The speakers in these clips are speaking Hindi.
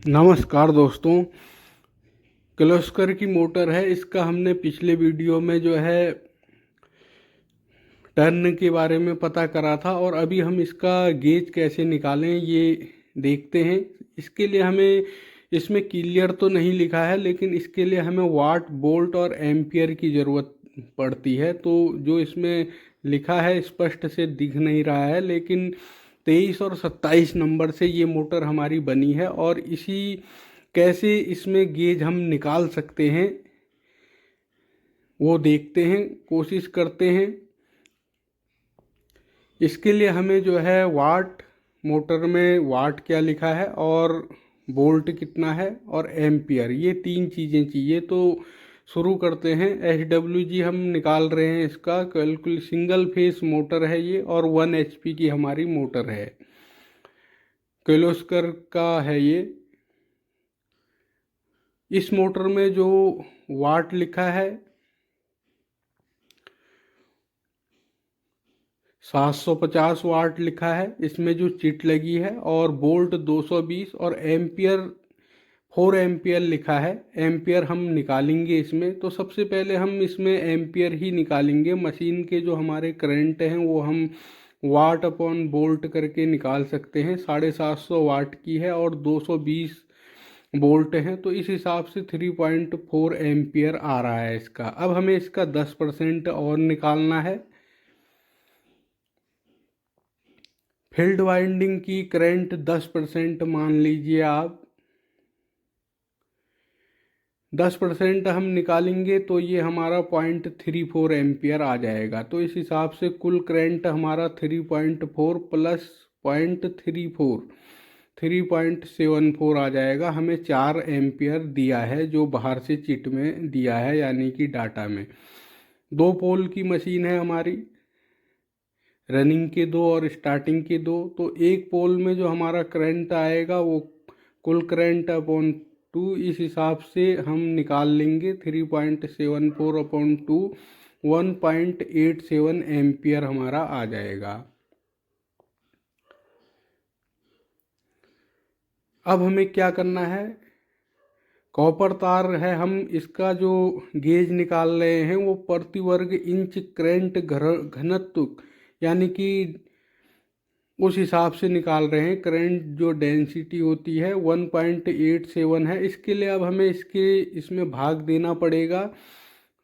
नमस्कार दोस्तों। किर्लोस्कर की मोटर है। इसका हमने पिछले वीडियो में जो है टर्न के बारे में पता करा था और अभी हम इसका गेज कैसे निकालें ये देखते हैं। इसके लिए हमें इसमें क्लियर तो नहीं लिखा है, लेकिन इसके लिए हमें वाट, बोल्ट और एम्पियर की ज़रूरत पड़ती है। तो जो इसमें लिखा है स्पष्ट से दिख नहीं रहा है, लेकिन 23 और 27 नंबर से ये मोटर हमारी बनी है और इसी कैसे इसमें गेज हम निकाल सकते हैं वो देखते हैं, कोशिश करते हैं। इसके लिए हमें जो है वाट, मोटर में वाट क्या लिखा है और बोल्ट कितना है और एम्पियर, ये तीन चीज़ें चाहिए। तो शुरू करते हैं। SWG हम निकाल रहे हैं। इसका कैलकुल सिंगल फेस मोटर है ये और 1 HP की हमारी मोटर है। किर्लोस्कर का है ये। इस मोटर में जो वाट लिखा है 750 वाट लिखा है, इसमें जो चिट लगी है, और बोल्ट 220 और एम्पियर 4 एम्पियर लिखा है। एम्पियर हम निकालेंगे इसमें। तो सबसे पहले हम इसमें एम्पियर ही निकालेंगे। मशीन के जो हमारे करंट हैं वो हम वाट अपॉन बोल्ट करके निकाल सकते हैं। 750 वाट की है और 220 बोल्ट हैं, तो इस हिसाब से 3.4 एम्पियर आ रहा है इसका। अब हमें इसका 10% और निकालना है। फील्ड वाइंडिंग की करंट 10% मान लीजिए आप। 10% हम निकालेंगे तो ये हमारा 0.34 एम्पियर आ जाएगा। तो इस हिसाब से कुल करंट हमारा 3.4 प्लस 0.34 3.74 आ जाएगा। हमें 4 एम्पियर दिया है जो बाहर से चिट में दिया है, यानी कि डाटा में। 2 पोल की मशीन है हमारी, रनिंग के 2 और स्टार्टिंग के 2। तो एक पोल में जो हमारा करंट आएगा वो कुल करंट अपॉन 2, इस हिसाब से हम निकाल लेंगे। 3.74 अपॉन 2 1.87 एम्पियर हमारा आ जाएगा। अब हमें क्या करना है, कॉपर तार है, हम इसका जो गेज निकाल रहे हैं वो प्रति वर्ग इंच करंट घनत्व, यानी कि उस हिसाब से निकाल रहे हैं। करंट जो डेंसिटी होती है 1.87 है। इसके लिए अब हमें इसमें भाग देना पड़ेगा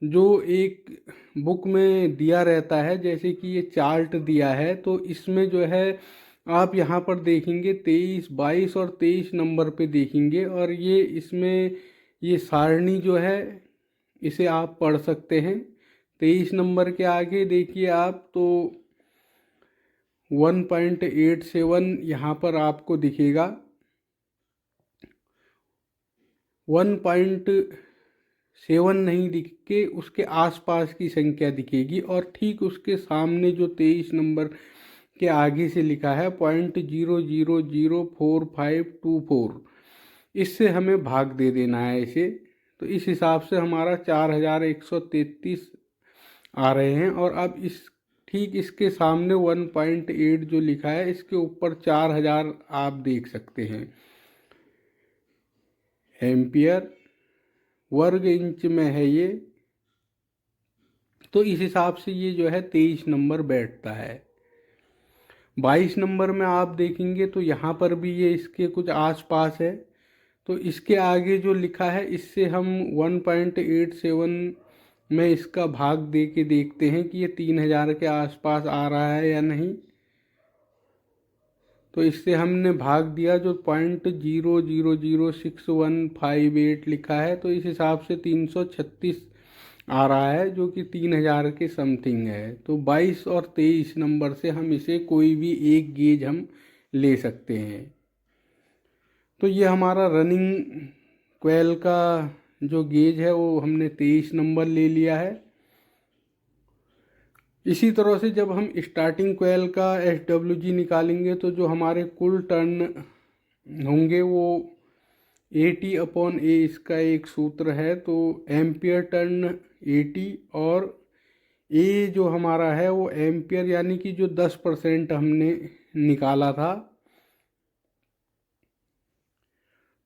जो एक बुक में दिया रहता है। जैसे कि ये चार्ट दिया है, तो इसमें जो है आप यहाँ पर देखेंगे 23, 22 और 23 नंबर पे देखेंगे, और ये इसमें ये सारणी जो है इसे आप पढ़ सकते हैं। 23 नंबर के आगे देखिए आप, तो 1.87 यहाँ पर आपको दिखेगा। 1.7 नहीं दिख के उसके आसपास की संख्या दिखेगी, और ठीक उसके सामने जो 23 नंबर के आगे से लिखा है 0.0004 इससे हमें भाग दे देना है इसे। तो इस हिसाब से हमारा 4133 आ रहे हैं। और अब इस ठीक इसके सामने 1.8 जो लिखा है, इसके ऊपर 4000 आप देख सकते हैं एम्पियर। वर्ग इंच में है ये। तो इस हिसाब से ये जो है 23 नंबर बैठता है। 22 नंबर में आप देखेंगे तो यहाँ पर भी ये इसके कुछ आसपास है। तो इसके आगे जो लिखा है इससे हम 1.87 में इसका भाग दे के देखते हैं कि ये 3000 के आसपास आ रहा है या नहीं। तो इससे हमने भाग दिया, जो 0.006158 लिखा है, तो इस हिसाब से 336 आ रहा है, जो कि 3000 के समथिंग है। तो 22 और 23 नंबर से हम इसे कोई भी एक गेज हम ले सकते हैं। तो ये हमारा रनिंग कोयल का जो गेज है वो हमने 23 नंबर ले लिया है। इसी तरह से जब हम स्टार्टिंग कोयल का SWG निकालेंगे तो जो हमारे कुल टर्न होंगे वो AT/A, इसका एक सूत्र है। तो एम्पियर टर्न 80 और A जो हमारा है वो एम्पियर, यानी कि जो 10% हमने निकाला था।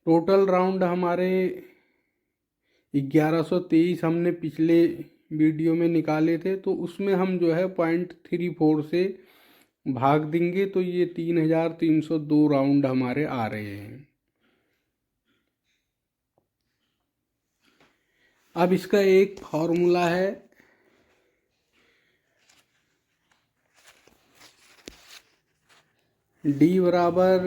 टोटल राउंड हमारे 1123 हमने पिछले वीडियो में निकाले थे, तो उसमें हम जो है 0.34 से भाग देंगे तो ये 3302 राउंड हमारे आ रहे हैं। अब इसका एक फॉर्मूला है, D बराबर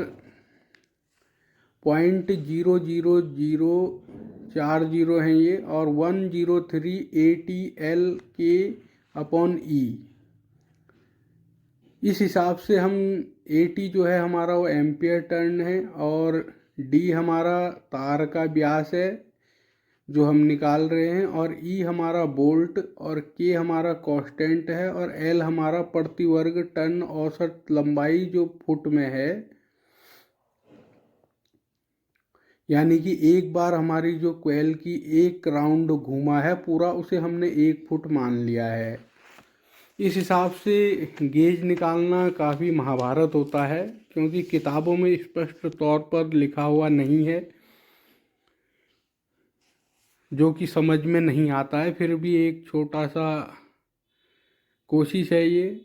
0.00040 हैं ये, और 103 ATL के अपॉन E। इस हिसाब से हम AT जो है हमारा वो एम्पियर टर्न है, और D हमारा तार का व्यास है जो हम निकाल रहे हैं, और E हमारा बोल्ट, और K हमारा कांस्टेंट है, और L हमारा प्रति वर्ग टन औसत लंबाई जो फुट में है। यानी कि एक बार हमारी जो कोयल की एक राउंड घूमा है पूरा, उसे हमने 1 फुट मान लिया है। इस हिसाब से गेज निकालना काफ़ी महाभारत होता है, क्योंकि किताबों में स्पष्ट तौर पर लिखा हुआ नहीं है, जो कि समझ में नहीं आता है। फिर भी एक छोटा सा कोशिश है ये।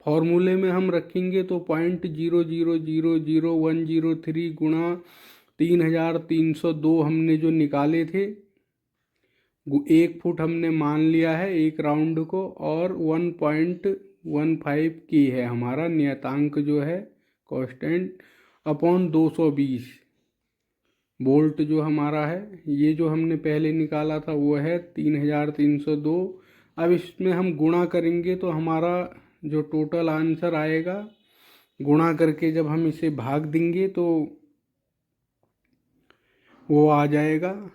फॉर्मूले में हम रखेंगे तो 0.0000103 गुणा 3302 हमने जो निकाले थे, 1 फुट हमने मान लिया है एक राउंड को, और 1.15 की है हमारा नियतांक जो है कांस्टेंट, अपॉन 220 बोल्ट जो हमारा है। ये जो हमने पहले निकाला था वो है 3302। अब इसमें हम गुणा करेंगे तो हमारा जो टोटल आंसर आएगा, गुणा करके जब हम इसे भाग देंगे तो वो आ जाएगा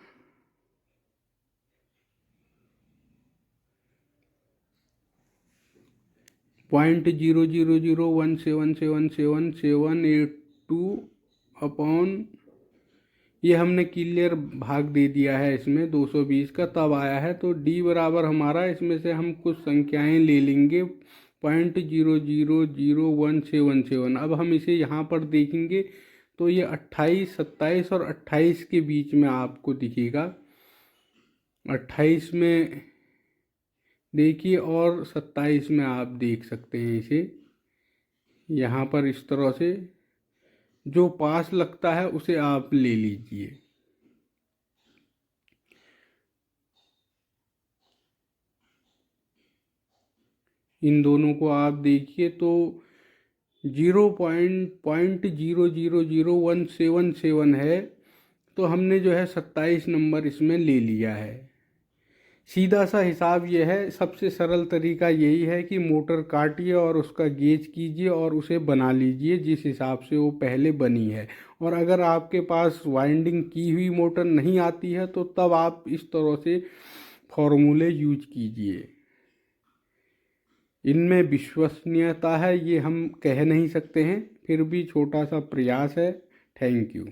0.000177778 अपॉन, ये हमने क्लियर भाग दे दिया है इसमें 220 का, तब आया है। तो D बराबर हमारा, इसमें से हम कुछ संख्याएं ले लेंगे 0.000177। अब हम इसे यहाँ पर देखेंगे तो ये 28, 27 और 28 के बीच में आपको दिखेगा। 28 में देखिए, और 27 में आप देख सकते हैं इसे यहाँ पर इस तरह से। जो पास लगता है उसे आप ले लीजिए। इन दोनों को आप देखिए तो 0.000177 है, तो हमने जो है 27 नंबर इसमें ले लिया है। सीधा सा हिसाब यह है, सबसे सरल तरीका यही है कि मोटर काटिए और उसका गेज कीजिए और उसे बना लीजिए जिस हिसाब से वो पहले बनी है। और अगर आपके पास वाइंडिंग की हुई मोटर नहीं आती है तो तब आप इस तरह से फॉर्मूले यूज कीजिए। इनमें विश्वसनीयता है ये हम कह नहीं सकते हैं, फिर भी छोटा सा प्रयास है। Thank you.